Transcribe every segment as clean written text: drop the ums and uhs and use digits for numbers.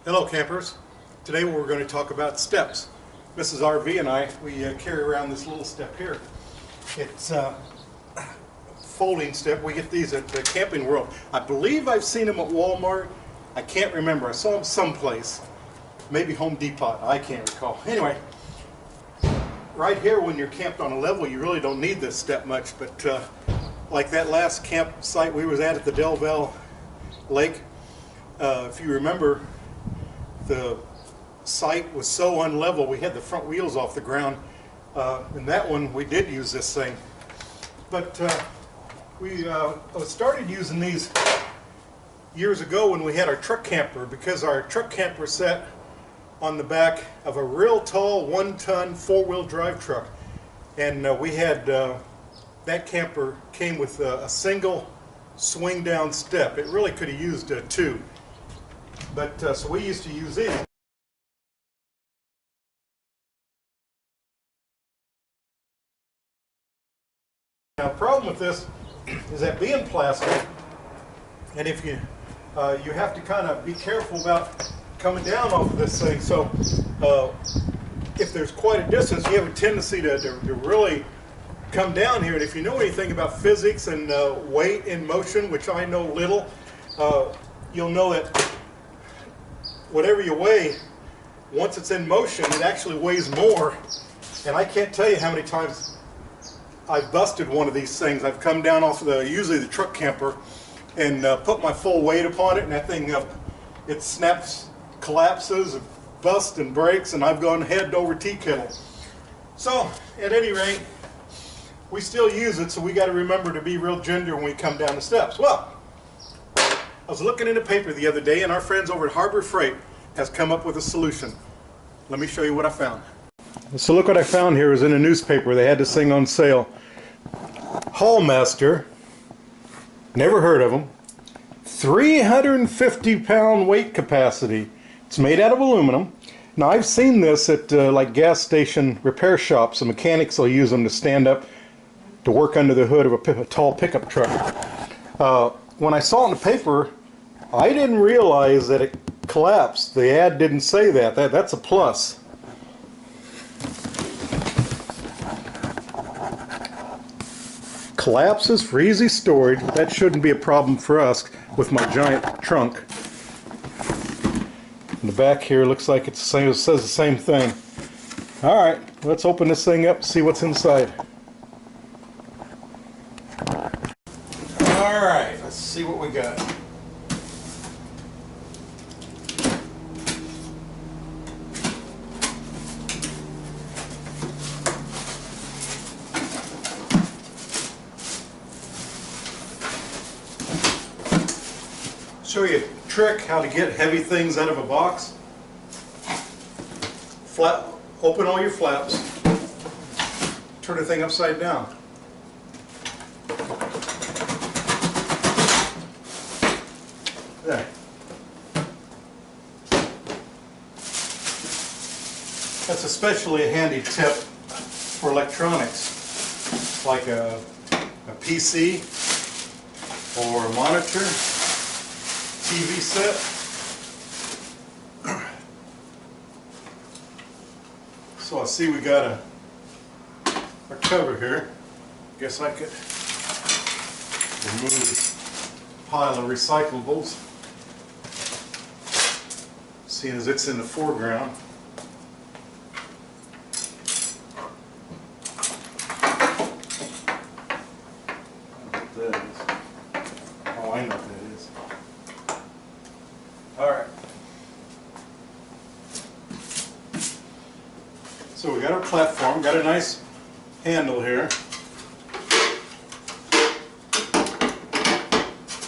Hello campers. Today we're going to talk about steps. Mrs. RV and I, we carry around this little step here. It's a folding step. We get these at the Camping World. I believe I've seen them at Walmart. I can't remember. I saw them someplace. Maybe Home Depot. I can't recall. Anyway, right here when you're camped on a level, you really don't need this step much. But like that last campsite we was at the Delville Lake, if you remember, the site was so unlevel we had the front wheels off the ground. And that one we did use this thing. But we started using these years ago when we had our truck camper, because our truck camper sat on the back of a real tall 1-ton 4-wheel drive truck. And we had, that camper came with a single swing down step. It really could have used two. But so we used to use these. Now, the problem with this is that being plastic, and if you you have to kind of be careful about coming down off of this thing. So if there's quite a distance, you have a tendency to really come down here. And if you know anything about physics and weight in motion, which I know little, you'll know that whatever you weigh, once it's in motion, it actually weighs more. And I can't tell you how many times I've busted one of these things. I've come down off of usually the truck camper, and put my full weight upon it, and that thing, it snaps, collapses, busts and breaks, and I've gone head over tea kettle. So, at any rate, we still use it, so we got to remember to be real ginger when we come down the steps. Well, I was looking in the paper the other day, and our friends over at Harbour Freight has come up with a solution. Let me show you what I found. So look what I found here is in a newspaper. They had this thing on sale. Hallmaster, never heard of them, 350-pound weight capacity. It's made out of aluminum. Now I've seen this at like gas station repair shops. The mechanics will use them to stand up to work under the hood of a tall pickup truck. When I saw it in the paper, I didn't realize that it collapsed. The ad didn't say that. That's a plus. Collapses for easy storage. That shouldn't be a problem for us with my giant trunk. In the back here looks like it's the same, it says the same thing. Alright, let's open this thing up and see what's inside. Alright, let's see what we got. Show you a trick how to get heavy things out of a box. Open all your flaps. Turn the thing upside down. There. That's especially a handy tip for electronics, like a PC or a monitor, TV set. So I see we got a cover here. Guess I could remove this pile of recyclables, seeing as it's in the foreground. I don't know what that is. Oh, I know what that is. Alright. So we got our platform, got a nice handle here.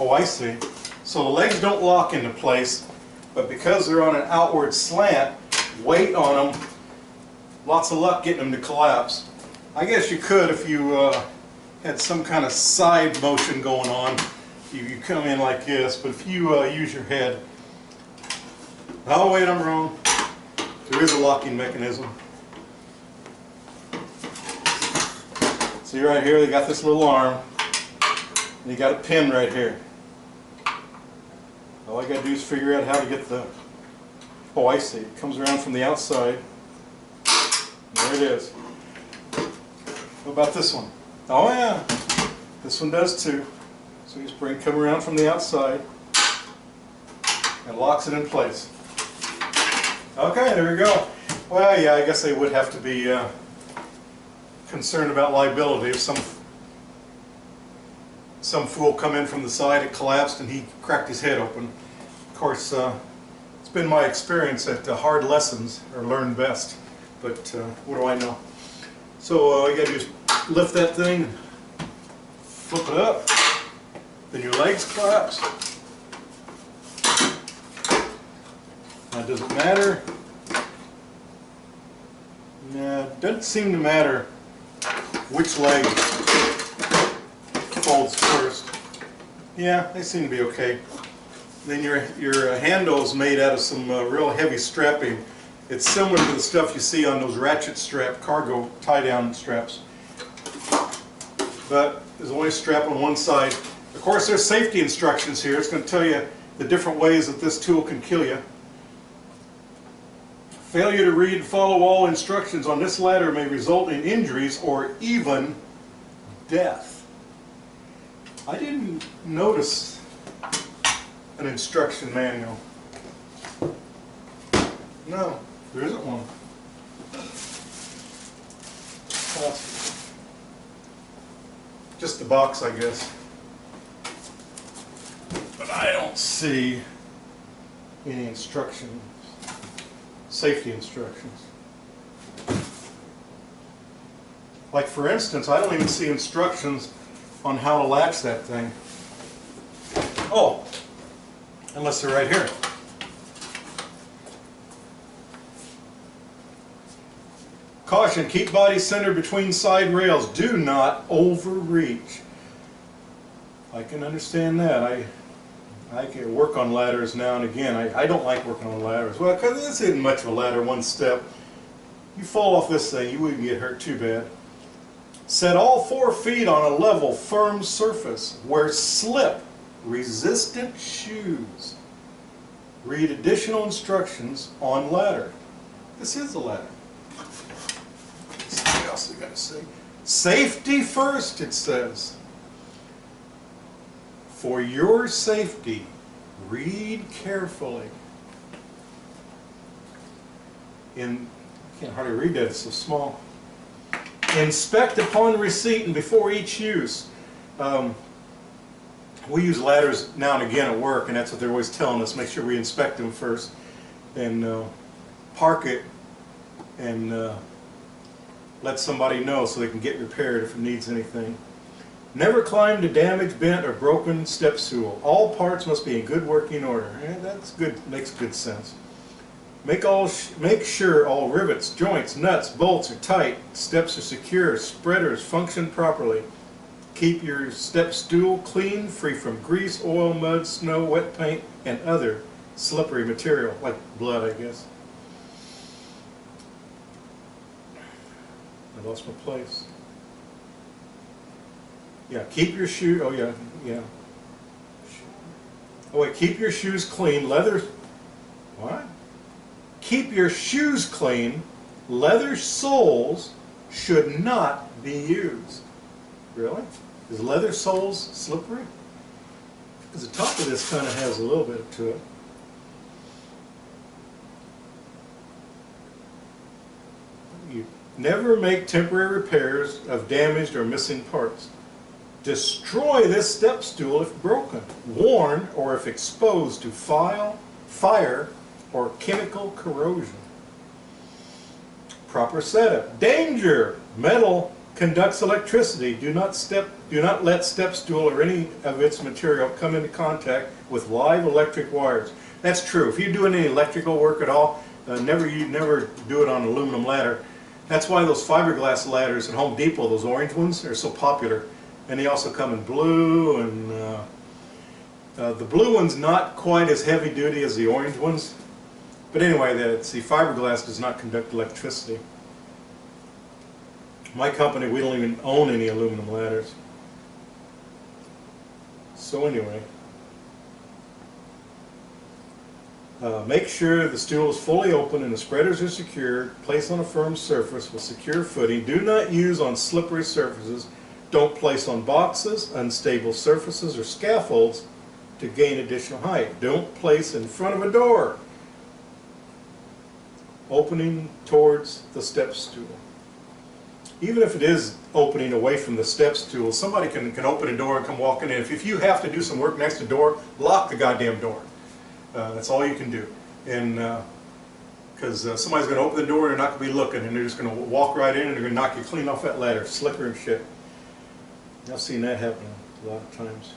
Oh, I see. So the legs don't lock into place, but because they're on an outward slant, weight on them, lots of luck getting them to collapse. I guess you could if you had some kind of side motion going on. You come in like this, but if you use your head. Oh wait, I'm wrong. There is a locking mechanism. See right here, they got this little arm, and you got a pin right here. All I got to do is figure out how to get the Oh, I see. It comes around from the outside. There it is. What about this one? Oh yeah, this one does too. So you spring come around from the outside and locks it in place. Okay, there we go. Well, yeah, I guess they would have to be concerned about liability if some fool come in from the side, it collapsed, and he cracked his head open. Of course, it's been my experience that hard lessons are learned best. But what do I know? So you got to just lift that thing, flip it up, then your legs collapse. Now, does it matter? Nah, it doesn't seem to matter which leg folds first. Yeah, they seem to be okay. Then your handle is made out of some real heavy strapping. It's similar to the stuff you see on those ratchet strap cargo tie-down straps. But there's only a strap on one side. Of course, there's safety instructions here. It's going to tell you the different ways that this tool can kill you. Failure to read and follow all instructions on this ladder may result in injuries or even death. I didn't notice an instruction manual. No, there isn't one. Just the box, I guess. But I don't see any instructions, safety instructions. Like, for instance, I don't even see instructions on how to latch that thing. Oh, unless they're right here. Caution, keep body centered between side rails. Do not overreach. I can understand that. I can work on ladders now and again. I don't like working on ladders. Well, because this isn't much of a ladder, one step. You fall off this thing, you wouldn't get hurt too bad. Set all 4 feet on a level, firm surface. Wear slip-resistant shoes. Read additional instructions on ladder. This is a ladder. What else I got to say? Safety first, it says. For your safety, read carefully. I can't hardly read that, it's so small. Inspect upon receipt and before each use. We use ladders now and again at work, and that's what they're always telling us. Make sure we inspect them first and park it and let somebody know so they can get repaired if it needs anything. Never climb to damaged, bent, or broken step stool. All parts must be in good working order. That's good. Makes good sense. Make sure all rivets, joints, nuts, bolts are tight. Steps are secure. Spreaders function properly. Keep your step stool clean, free from grease, oil, mud, snow, wet paint, and other slippery material, like blood, I guess. I lost my place. Yeah, keep your shoe. Oh yeah, yeah. Oh wait, keep your shoes clean. Leather. What? Keep your shoes clean. Leather soles should not be used. Really? Is leather soles slippery? Because the top of this kind of has a little bit to it. You never make temporary repairs of damaged or missing parts. Destroy this step stool if broken, worn, or if exposed to fire, or chemical corrosion. Proper setup. Danger! Metal conducts electricity. Do not let step stool or any of its material come into contact with live electric wires. That's true. If you're doing any electrical work at all, never do it on an aluminum ladder. That's why those fiberglass ladders at Home Depot, those orange ones, are so popular. And they also come in blue, and the blue one's not quite as heavy duty as the orange ones. But anyway, the fiberglass does not conduct electricity. My company, we don't even own any aluminum ladders. So anyway, Make sure the stool is fully open and the spreaders are secured. Place on a firm surface with secure footing. Do not use on slippery surfaces. Don't place on boxes, unstable surfaces, or scaffolds to gain additional height. Don't place in front of a door opening towards the step stool. Even if it is opening away from the step stool, somebody can open a door and come walking in. If you have to do some work next to the door, lock the goddamn door. That's all you can do. And because somebody's going to open the door and they're not going to be looking, and they're just going to walk right in and they're going to knock you clean off that ladder, slicker and shit. I've seen that happen a lot of times.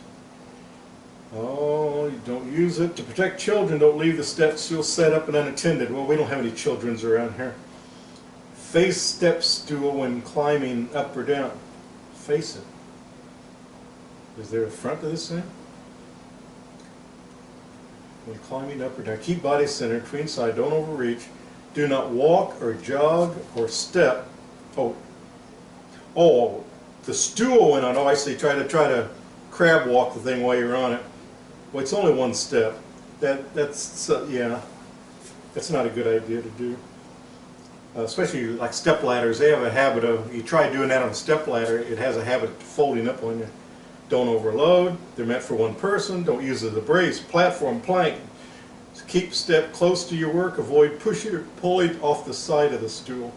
Oh, you don't use it to protect children. Don't leave the step stool set up and unattended. Well, we don't have any children's around here. Face step stool when climbing up or down. Face it. Is there a front to this thing? When climbing up or down. Keep body centered, queen side, don't overreach. Do not walk or jog or step. Oh, the stool went on. Oh, I see. Try to crab walk the thing while you're on it. Well, it's only one step. Yeah, that's not a good idea to do. Especially like step ladders, they have a habit of, you try doing that on a step ladder, it has a habit of folding up on you. Don't overload. They're meant for one person. Don't use it as a brace, platform, plank. Keep step close to your work. Avoid pushing or pulling off the side of the stool.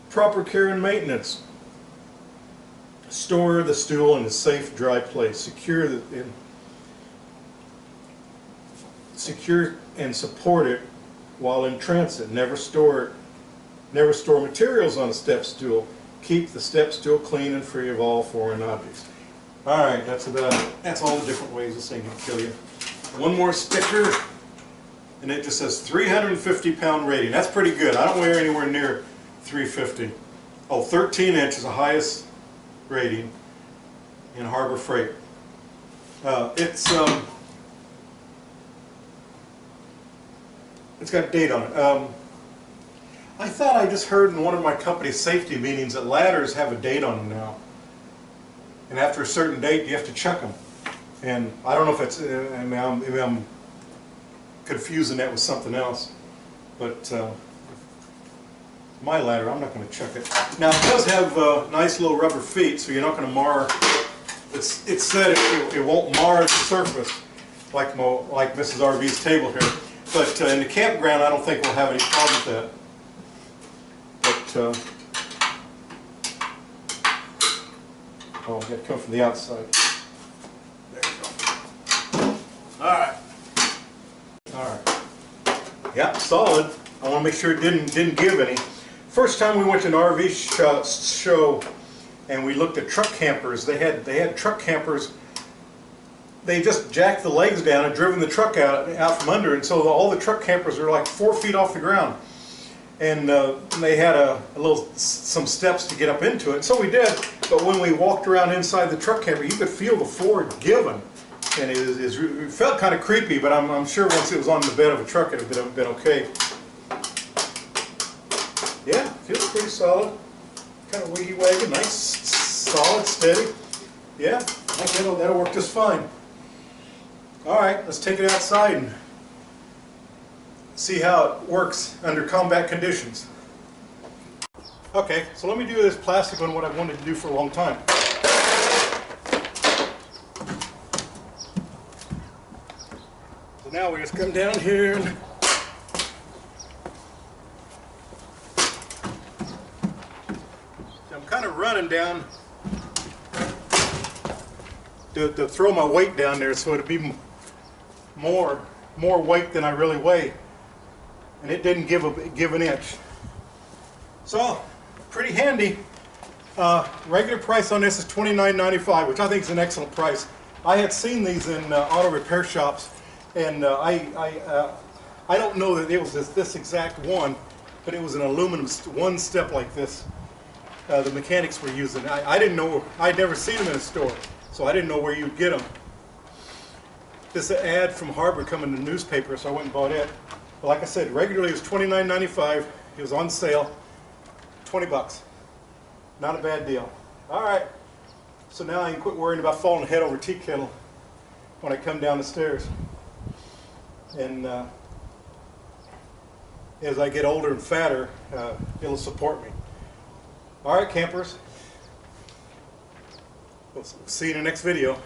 Proper care and maintenance. Store the stool in a safe, dry place. Secure and support it while in transit. Never store materials on a step stool. Keep the step stool clean and free of all foreign objects. All right, that's all the different ways this thing can kill you. One more sticker, and it just says 350-pound rating. That's pretty good. I don't weigh anywhere near 350. Oh, 13 inch is the highest rating in Harbour Freight. It's got a date on it. I thought I just heard in one of my company's safety meetings that ladders have a date on them now. And after a certain date, you have to check them. And I don't know if it's, maybe I'm confusing that with something else. But my ladder, I'm not going to check it. Now, it does have nice little rubber feet, so you're not going to mar. It said it won't mar the surface like Mrs. RV's table here. But in the campground, I don't think we'll have any problem with that. But, oh, I've got to come from the outside. There you go. Alright. Alright. Yeah, solid. I want to make sure it didn't give any. First time we went to an RV show and we looked at truck campers, they had truck campers. They just jacked the legs down and driven the truck out from under, and so all the truck campers are like 4 feet off the ground. And they had some steps to get up into it, and so we did. But when we walked around inside the truck camper, you could feel the floor giving, and it felt kind of creepy. But I'm sure once it was on the bed of a truck, it would have been okay. Yeah, feels pretty solid. Kind of wiggy waggy, nice, solid, steady. Yeah, I think that'll work just fine. All right, let's take it outside and see how it works under combat conditions. Okay, so let me do this plastic one, what I've wanted to do for a long time. So now we just come down here and I'm kind of running down to throw my weight down there, so it'd be more weight than I really weigh. And it didn't give an inch. So, pretty handy. Regular price on this is $29.95, which I think is an excellent price. I had seen these in auto repair shops, and I don't know that it was this exact one, but it was an aluminum one step like this. The mechanics were using. I didn't know. I'd never seen them in a store, so I didn't know where you'd get them. This ad from Harbour come in the newspaper, so I went and bought it. But like I said, regularly it was $29.95. It was on sale, 20 bucks. Not a bad deal. All right, so now I can quit worrying about falling head over tea kettle when I come down the stairs. And as I get older and fatter, it'll support me. All right, campers. We'll see you in the next video.